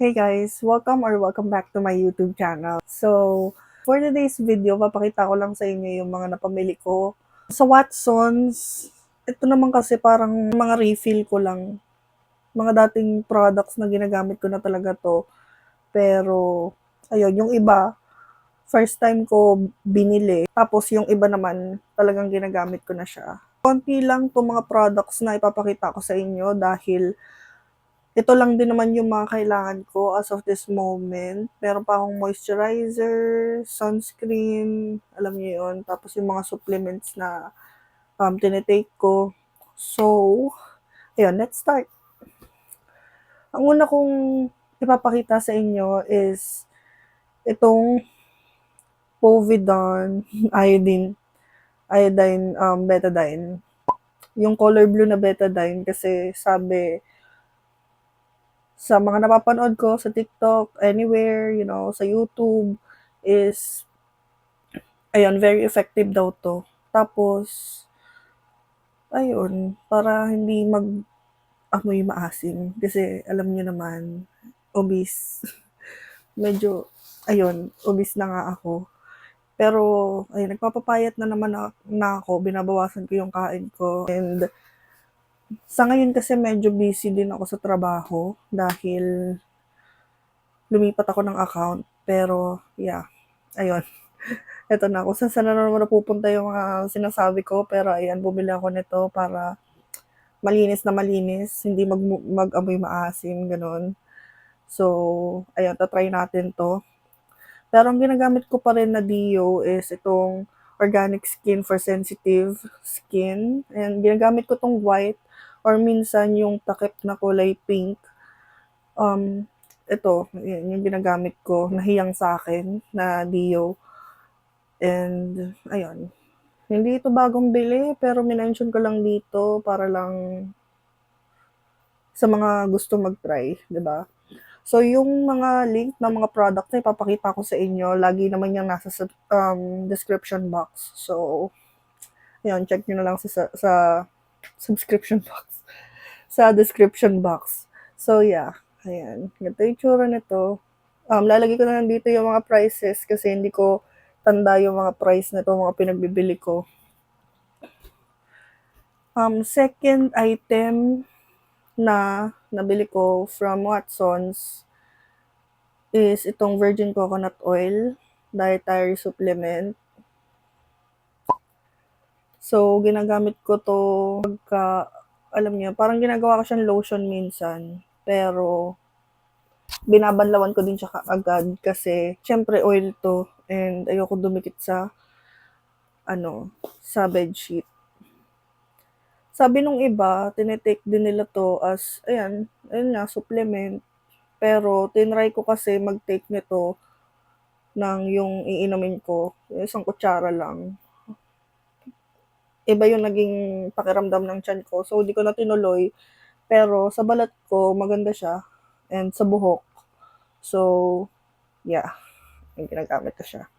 Hey guys, welcome back to my YouTube channel. So, for today's video, papakita ko lang sa inyo yung mga napamili ko. Sa Watsons, ito naman kasi parang mga refill ko lang. Mga dating products na ginagamit ko na talaga to. Pero, ayun, yung iba, first time ko binili. Tapos yung iba naman, talagang ginagamit ko na siya. Konti lang itong mga products na ipapakita ko sa inyo dahil ito lang din naman yung mga kailangan ko as of this moment. Meron pa akong moisturizer, sunscreen, alam niyo yun. Tapos yung mga supplements na tinitake ko. So, ayun, let's start. Ang una kong ipapakita sa inyo is itong Povidone iodine, betadine. Yung color blue na betadine kasi sabi sa mga napapanood ko sa TikTok, anywhere, sa YouTube, is, ayun, very effective daw to. Tapos, ayun, para hindi mag-amoy maasim. Kasi, alam niyo naman, obese. Medyo, ayun, obese na nga ako. Pero, ayun, nagpapapayat na naman na ako, binabawasan ko yung kain ko. And, sa ngayon kasi medyo busy din ako sa trabaho dahil lumipat ako ng account. Pero, yeah, ayun. Eto na, kung saan na naman napupunta yung mga sinasabi ko. Pero, ayan, bumili ako nito para malinis na malinis. Hindi mag-amoy maasim, ganun. So, ayan, tatry natin to. Pero, ang ginagamit ko pa rin na Dio is itong Organic Skin for Sensitive Skin. And, ginagamit ko tong white or minsan yung takip na kulay pink. Ito, yun yung ginagamit ko, nahiyang sa akin na Dio. And, ayun. Hindi ito bagong bili, pero minention ko lang dito para lang sa mga gusto mag-try, 'di ba? So, yung mga link ng mga product na ipapakita ko sa inyo, lagi naman yung nasa description box. So, ayun, check nyo na lang sa subscription box. Sa description box. So, yeah. Ayan. Ganito yung tsura nito. Lalagay ko na lang dito yung mga prices kasi hindi ko tanda yung mga price na ito, mga pinagbibili ko. Second item na nabili ko from Watsons is itong virgin coconut oil, dietary supplement. So, ginagamit ko to alam niyo, parang ginagawa ko siyang lotion minsan. Pero, binabanlawan ko din siya agad kasi, syempre oil to and ayoko dumikit sa bedsheet. Sabi nung iba, tinitake din nila to as, ayun nga, supplement. Pero, tinry ko kasi mag-take nito ng yung iinumin ko, isang kutsara lang. Iba yung naging pakiramdam ng tiyan ko. So, di ko na tinuloy. Pero, sa balat ko, maganda siya. And sa buhok. So, yeah. Yung ginagamit ko siya.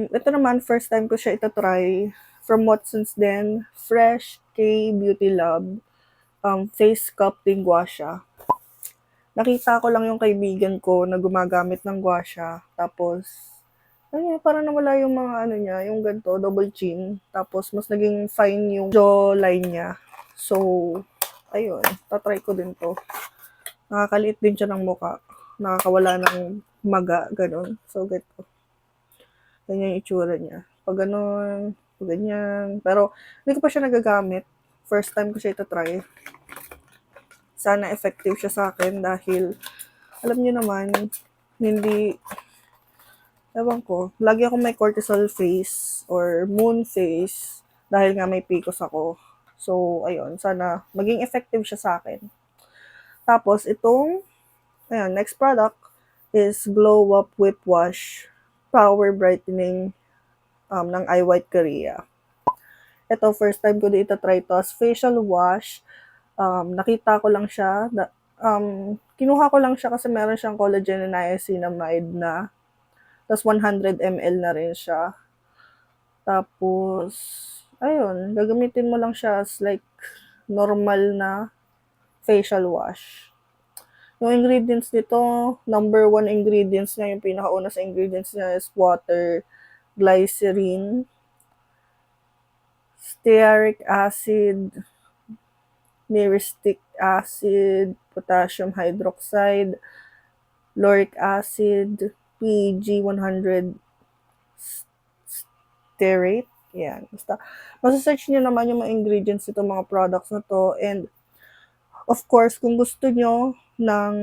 Ito naman, first time ko siya itatry. From Watsons din. Fresh K Beauty Lab. Face sculpting gua siya. Nakita ko lang yung kaibigan ko na gumagamit ng gua siya. Tapos, parang nawala yung mga niya, yung ganito, double chin. Tapos, mas naging fine yung jawline niya. So, ayun, tatry ko din to. Nakakaliit din siya ng muka. Nakakawala ng maga, ganun. So, ganito. Ganyan yung itsura niya. Pag ganun, pag ganyan. Pero, hindi ko pa siya nagagamit. First time ko siya itatry. Sana effective siya sa akin dahil, alam niyo naman, hindi, ewan ko, lagi ako may cortisol face or moon face dahil nga may PCOS ako. So, ayun, sana maging effective siya sa akin. Tapos, itong, next product is Glow Up Whip Wash Power Brightening ng Eye White Korea. Ito, first time ko din itatry to as facial wash. Nakita ko lang siya. Kinuha ko lang siya kasi meron siyang collagen and niacinamide na. Tapos 100 ml na rin siya. Tapos, ayun, gagamitin mo lang siya as like normal na facial wash. Yung ingredients nito, number 1 ingredients niya, yung pinakauna sa ingredients niya is water, glycerin, stearic acid, myristic acid, potassium hydroxide, lauric acid, PG100 stearate. Yan. Basta, masasearch nyo naman yung mga ingredients nito, mga products na to. And, of course, kung gusto nyo ng,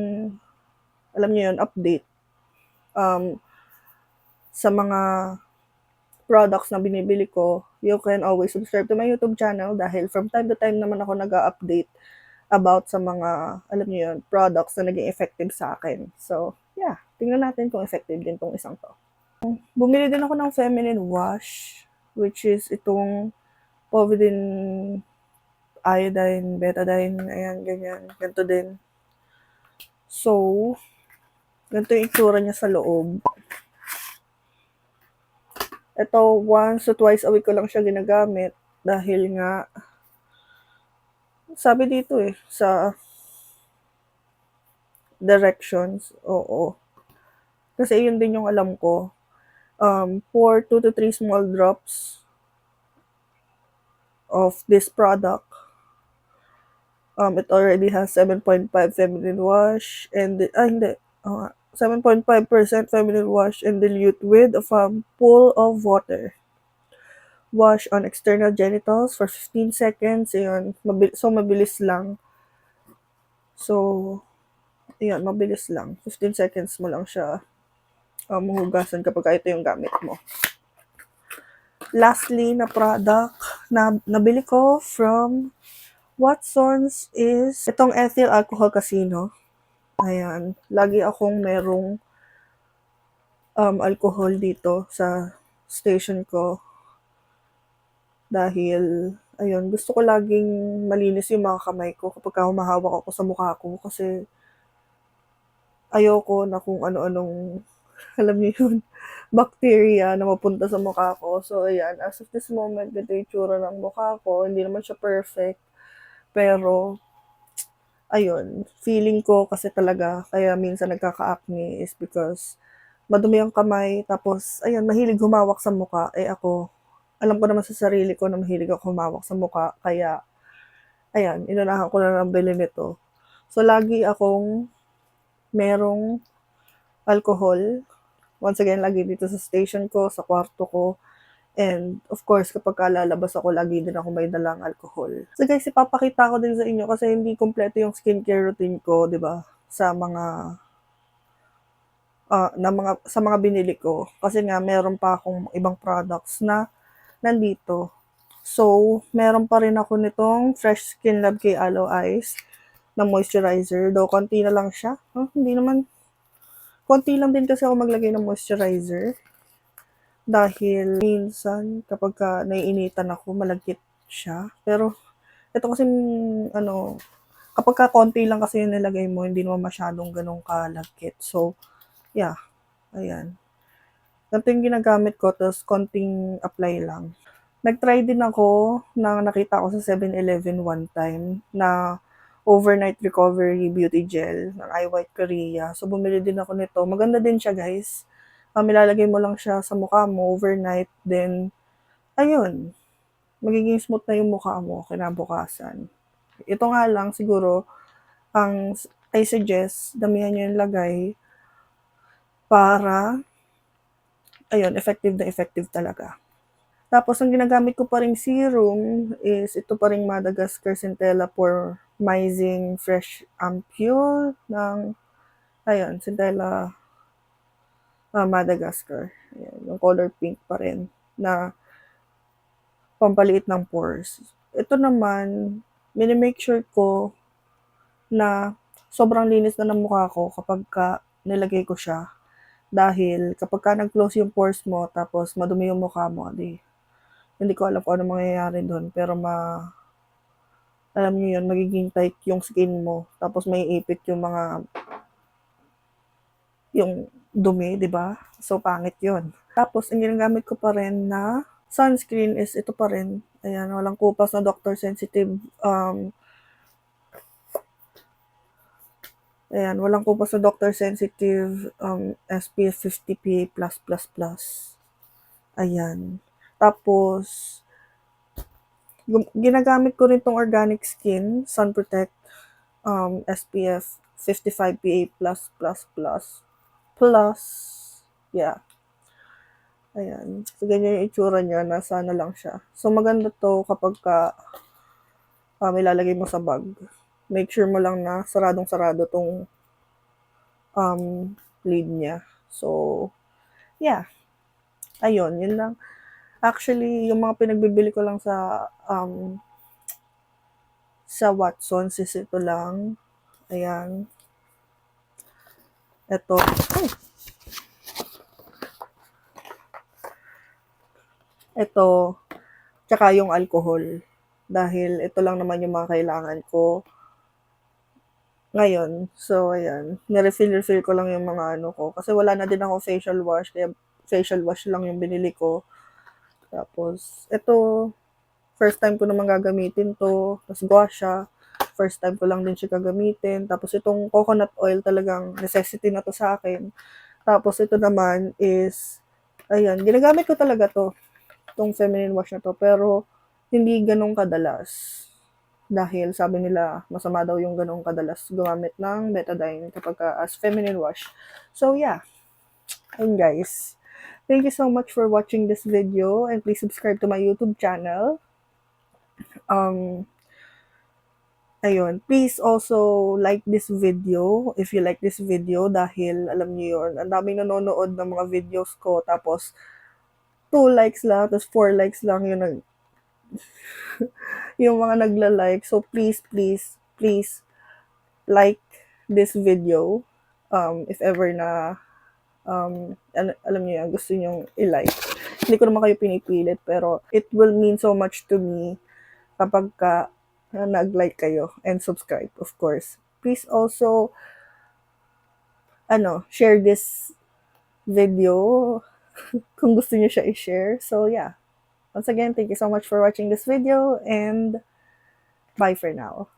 alam nyo yun, update sa mga products na binibili ko, you can always subscribe to my YouTube channel dahil from time to time naman ako nag-update about sa mga, alam niyo yun, products na naging effective sa akin. So, yeah, tingnan natin kung effective din tong isang to. Bumili din ako ng feminine wash, which is itong povidone iodine, betadine, ayan, ganyan, ganito din. So, ganito yung itsura niya sa loob. Ito, once to twice a week ko lang siya ginagamit dahil nga, sabi dito sa directions, oo. Kasi yun din yung alam ko. Pour 2 to 3 small drops of this product. It already has 7.5 feminine wash and, hindi, 7.5% feminine wash and dilute with a full of water. Wash on external genitals for 15 seconds. Ayun, so mabilis lang. So, ayan, mabilis lang. 15 seconds mo lang siya mahugasan kapag ito yung gamit mo. Lastly na product na nabili ko from Watsons is itong ethyl alcohol casino. Ayan, lagi akong merong alcohol dito sa station ko. Dahil, ayun, gusto ko laging malinis yung mga kamay ko kapag humahawak ako sa mukha ko kasi ayoko na kung ano-anong, alam niyo yun, bacteria na mapunta sa mukha ko. So, ayan, as of this moment, ganito yung itsura ng mukha ko. Hindi naman siya perfect. Pero, ayun, feeling ko kasi talaga, kaya minsan nagkaka-acne is because madumi ang kamay, tapos, ayun, mahilig humawak sa mukha. Ako, alam ko naman sa sarili ko na mahilig ako humawak sa mukha, kaya, ayan, inunahan ko na ng bili nito. So, lagi akong merong alcohol. Once again, lagi dito sa station ko, sa kwarto ko. And, of course, kapag lalabas ako, lagi din ako may dalang alcohol. So guys, ipapakita ko din sa inyo kasi hindi kompleto yung skincare routine ko, di ba? Sa mga sa mga binili ko. Kasi nga, meron pa akong ibang products na nandito. So, meron pa rin ako nitong Fresh Skin Lab kay Aloe Eyes na moisturizer. Though, konti na lang siya. Hindi naman. Konti lang din kasi ako maglagay ng moisturizer. Dahil minsan kapag naiinitan ako, malagkit siya. Pero ito kasi kapag konti lang kasi yung nilagay mo, hindi naman masyadong ganun kalagkit. So, yeah. Ayan. Ganito yung ginagamit ko, tapos konting apply lang. Nag-try din ako na nakita ko sa 7-Eleven one time na overnight recovery beauty gel ng I White Korea. So, bumili din ako nito. Maganda din siya, guys. Ilalagay mo lang siya sa mukha mo overnight, then, ayun, magiging smooth na yung mukha mo kinabukasan. Ito nga lang, siguro, ang I suggest, damihan nyo yung lagay para, ayun, effective na effective talaga. Tapos, ang ginagamit ko pa ring serum is ito pa ring Madagascar Centella Pormizing Fresh Ampule ng, ayun, Centella Madagascar. Ayan, yung color pink pa rin na pampaliit ng pores. Ito naman, minimake sure ko na sobrang linis na ng mukha ko kapag nilagay ko siya. Dahil kapag nag-close yung pores mo, tapos madumi yung mukha mo, hindi ko alam kung ano mangyayari doon. Pero alam niyo yun, magiging tight yung skin mo. Tapos may ipit yung dumi, di ba? So, pangit yun. Tapos, ang ginagamit ko pa rin na sunscreen is ito pa rin. Ayan, walang kupas na doctor sensitive Ayan, walang kupas na doctor sensitive, SPF 50 PA+++. Ayan. Tapos, ginagamit ko rin tong Organic Skin Sun Protect SPF 55 PA+++. Plus, yeah. Ayan. So, ganyan yung itsura niya. Nasa na lang siya. So, maganda to kapag ilalagay mo sa bag. Make sure mo lang na saradong-sarado tong lid niya. So, yeah. Ayun, yun lang. Actually, yung mga pinagbibili ko lang sa Watsons is ito lang. Ayan. Ito. Ay! Ito. Tsaka yung alcohol. Dahil ito lang naman yung mga kailangan ko ngayon. So, ayan. Nirefill ko lang yung mga ano ko. Kasi wala na din ako facial wash. Kaya facial wash lang yung binili ko. Tapos, ito. First time ko naman gagamitin to. Tapos, guasha. First time ko lang din siya gagamitin. Tapos, itong coconut oil talagang necessity na to sa akin. Tapos, ito naman is, ayan, ginagamit ko talaga to. Itong feminine wash na to. Pero, hindi ganong kadalas. Dahil sabi nila, masama daw yung ganong kadalas gumamit ng betadine kapag as feminine wash. So, yeah. And guys, thank you so much for watching this video and please subscribe to my YouTube channel. Ayun, please also like this video if you like this video dahil alam niyo yun, ang daming nanonood ng mga videos ko tapos 2 likes lang, tapos 4 likes lang yung mga nagla-like. So please, please, please like this video if ever na alam niyo yan, gusto niyo i-like. Hindi ko naman kayo pinipilit pero it will mean so much to me kapag nag-like kayo and subscribe, of course. Please also share this video kung gusto niyo siya i-share. So yeah. Once again, thank you so much for watching this video and bye for now.